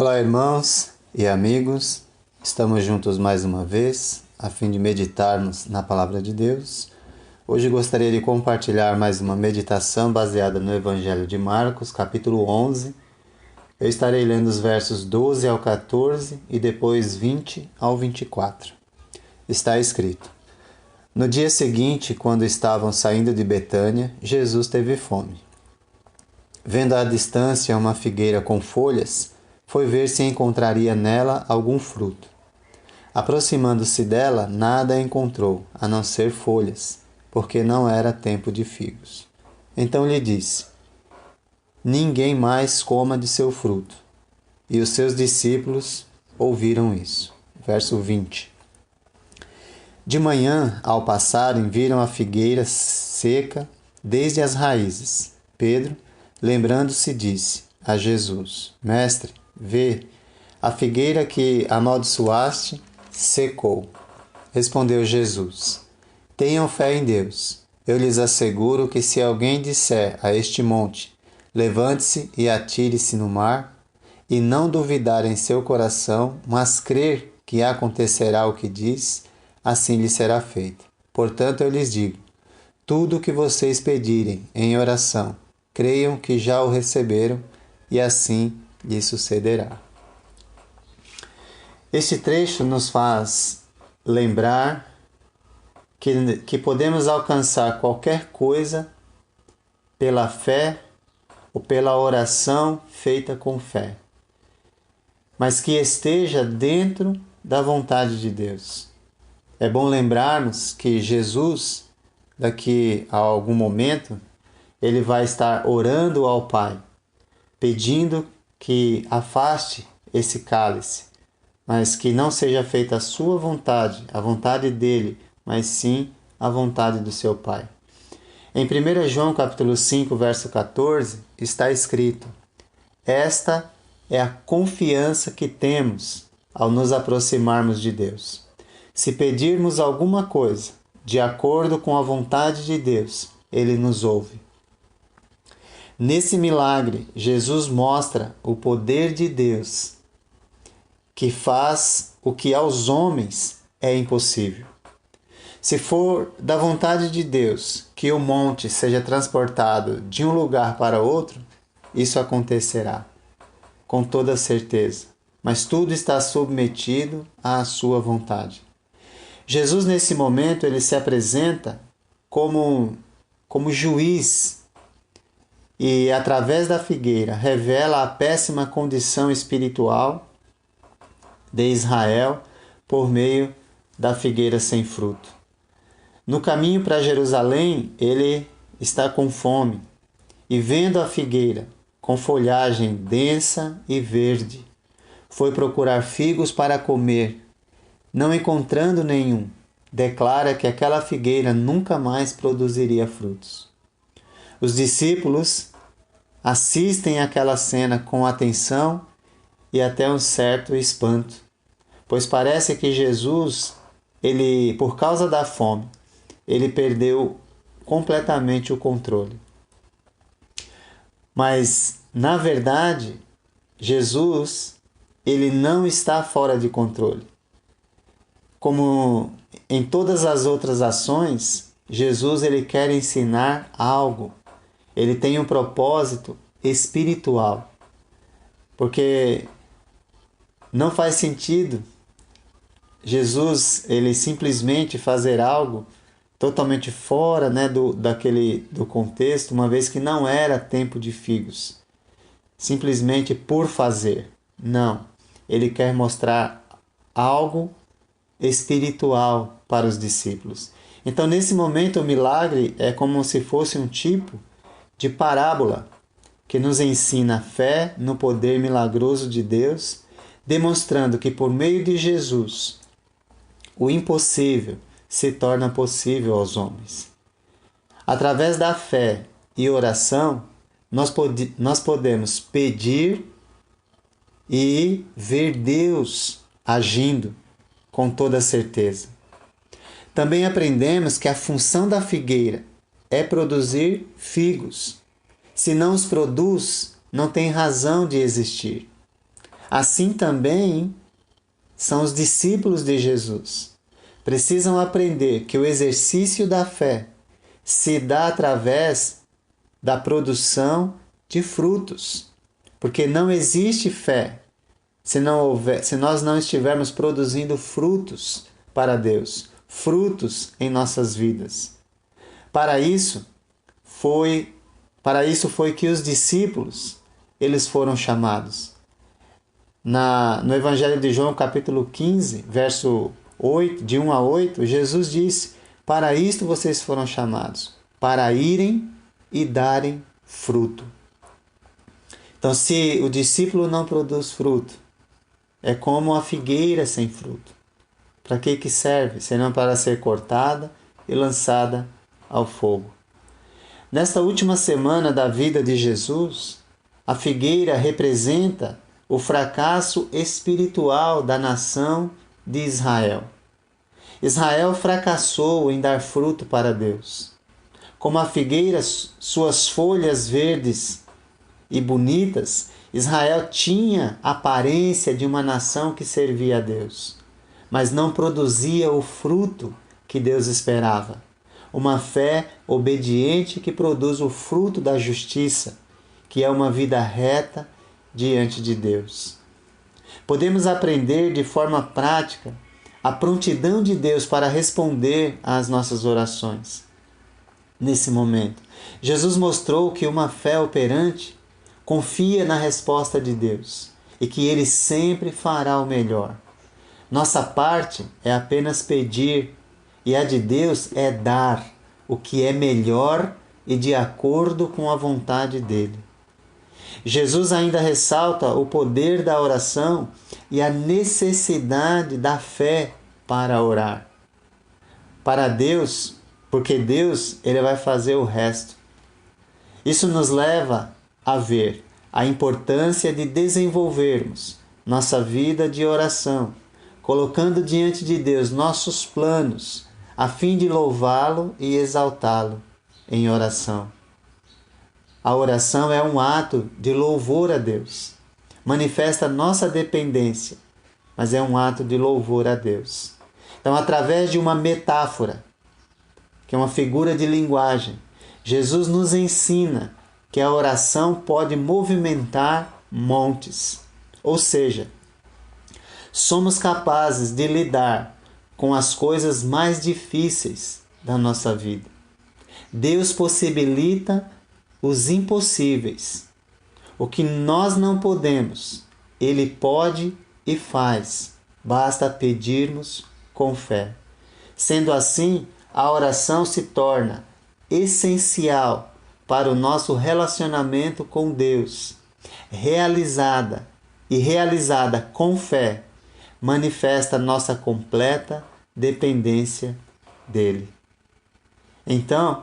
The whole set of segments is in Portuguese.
Olá, irmãos e amigos, estamos juntos mais uma vez a fim de meditarmos na Palavra de Deus. Hoje gostaria de compartilhar mais uma meditação baseada no Evangelho de Marcos, capítulo 11. Eu estarei lendo os versos 12 ao 14 e depois 20 ao 24. Está escrito: No dia seguinte, quando estavam saindo de Betânia, Jesus teve fome. Vendo à distância uma figueira com folhas, foi ver se encontraria nela algum fruto. Aproximando-se dela, nada encontrou, a não ser folhas, porque não era tempo de figos. Então lhe disse: Ninguém mais coma de seu fruto. E os seus discípulos ouviram isso. Verso 20. De manhã, ao passarem, viram a figueira seca desde as raízes. Pedro, lembrando-se, disse a Jesus: Mestre, vê, a figueira que amaldiçoaste secou. Respondeu Jesus: Tenham fé em Deus. Eu lhes asseguro que se alguém disser a este monte: Levante-se e atire-se no mar, e não duvidar em seu coração, mas crer que acontecerá o que diz, assim lhe será feito. Portanto, eu lhes digo: tudo o que vocês pedirem em oração, creiam que já o receberam, e assim lhe sucederá. Este trecho nos faz lembrar que podemos alcançar qualquer coisa pela fé ou pela oração feita com fé, mas que esteja dentro da vontade de Deus. É bom lembrarmos que Jesus, daqui a algum momento, ele vai estar orando ao Pai, pedindo que afaste esse cálice, mas que não seja feita a sua vontade, a vontade dele, mas sim a vontade do seu Pai. Em 1 João capítulo 5, verso 14, está escrito: Esta é a confiança que temos ao nos aproximarmos de Deus. Se pedirmos alguma coisa de acordo com a vontade de Deus, Ele nos ouve. Nesse milagre, Jesus mostra o poder de Deus, que faz o que aos homens é impossível. Se for da vontade de Deus que o monte seja transportado de um lugar para outro, isso acontecerá, com toda certeza. Mas tudo está submetido à sua vontade. Jesus, nesse momento, ele se apresenta como juiz e, através da figueira, revela a péssima condição espiritual de Israel por meio da figueira sem fruto. No caminho para Jerusalém, ele está com fome e, vendo a figueira com folhagem densa e verde, foi procurar figos para comer. Não encontrando nenhum, declara que aquela figueira nunca mais produziria frutos. Os discípulos assistem àquela cena com atenção e até um certo espanto, pois parece que Jesus, por causa da fome, ele perdeu completamente o controle. Mas, na verdade, Jesus, ele não está fora de controle. Como em todas as outras ações, Jesus ele quer ensinar algo. Ele tem um propósito espiritual. Porque não faz sentido Jesus ele simplesmente fazer algo totalmente fora, do contexto, uma vez que não era tempo de figos. Simplesmente por fazer. Não. Ele quer mostrar algo espiritual para os discípulos. Então, nesse momento, o milagre é como se fosse um tipo de parábola que nos ensina a fé no poder milagroso de Deus, demonstrando que por meio de Jesus, o impossível se torna possível aos homens. Através da fé e oração, nós podemos pedir e ver Deus agindo com toda certeza. Também aprendemos que a função da figueira é produzir figos. Se não os produz, não tem razão de existir. Assim também são os discípulos de Jesus. Precisam aprender que o exercício da fé se dá através da produção de frutos. Porque não existe fé se nós não estivermos produzindo frutos para Deus, frutos em nossas vidas. Para isso foi que os discípulos eles foram chamados. No Evangelho de João, capítulo 15, verso 8, de 1 a 8, Jesus disse: para isto vocês foram chamados, para irem e darem fruto. Então, se o discípulo não produz fruto, é como a figueira sem fruto. Para que serve? Senão para ser cortada e lançada ao fogo. Nesta última semana da vida de Jesus, a figueira representa o fracasso espiritual da nação de Israel. Israel fracassou em dar fruto para Deus. Como a figueira, suas folhas verdes e bonitas, Israel tinha a aparência de uma nação que servia a Deus, mas não produzia o fruto que Deus esperava. Uma fé obediente que produz o fruto da justiça, que é uma vida reta diante de Deus. Podemos aprender de forma prática a prontidão de Deus para responder às nossas orações. Nesse momento, Jesus mostrou que uma fé operante confia na resposta de Deus e que Ele sempre fará o melhor. Nossa parte é apenas pedir e a de Deus é dar o que é melhor e de acordo com a vontade dEle. Jesus ainda ressalta o poder da oração e a necessidade da fé para orar. Para Deus, porque Deus ele vai fazer o resto. Isso nos leva a ver a importância de desenvolvermos nossa vida de oração, colocando diante de Deus nossos planos, a fim de louvá-lo e exaltá-lo em oração. A oração é um ato de louvor a Deus. Manifesta nossa dependência, mas é um ato de louvor a Deus. Então, através de uma metáfora, que é uma figura de linguagem, Jesus nos ensina que a oração pode movimentar montes. Ou seja, somos capazes de lidar com as coisas mais difíceis da nossa vida. Deus possibilita os impossíveis. O que nós não podemos, Ele pode e faz. Basta pedirmos com fé. Sendo assim, a oração se torna essencial para o nosso relacionamento com Deus. Realizada com fé, manifesta nossa completa dependência dEle. Então,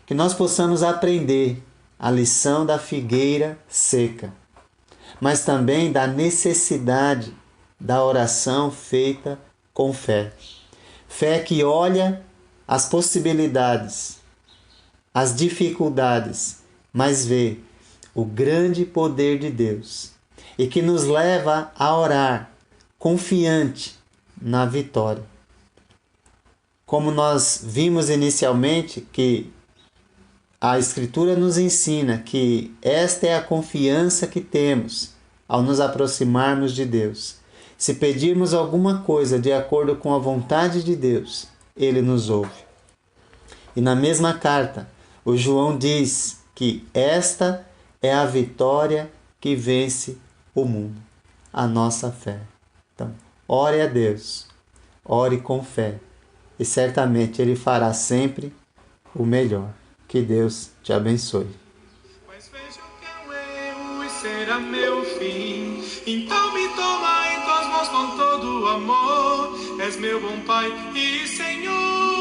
que nós possamos aprender a lição da figueira seca, mas também da necessidade da oração feita com fé. Fé que olha as possibilidades, as dificuldades, mas vê o grande poder de Deus e que nos leva a orar confiante na vitória. Como nós vimos inicialmente que a Escritura nos ensina que esta é a confiança que temos ao nos aproximarmos de Deus. Se pedirmos alguma coisa de acordo com a vontade de Deus, Ele nos ouve. E na mesma carta, o João diz que esta é a vitória que vence o mundo, a nossa fé. Então, ore a Deus, ore com fé, e certamente Ele fará sempre o melhor. Que Deus te abençoe. Mas vejo que é um erro e será meu fim. Então me toma em tuas mãos com todo o amor. És meu bom Pai e Senhor.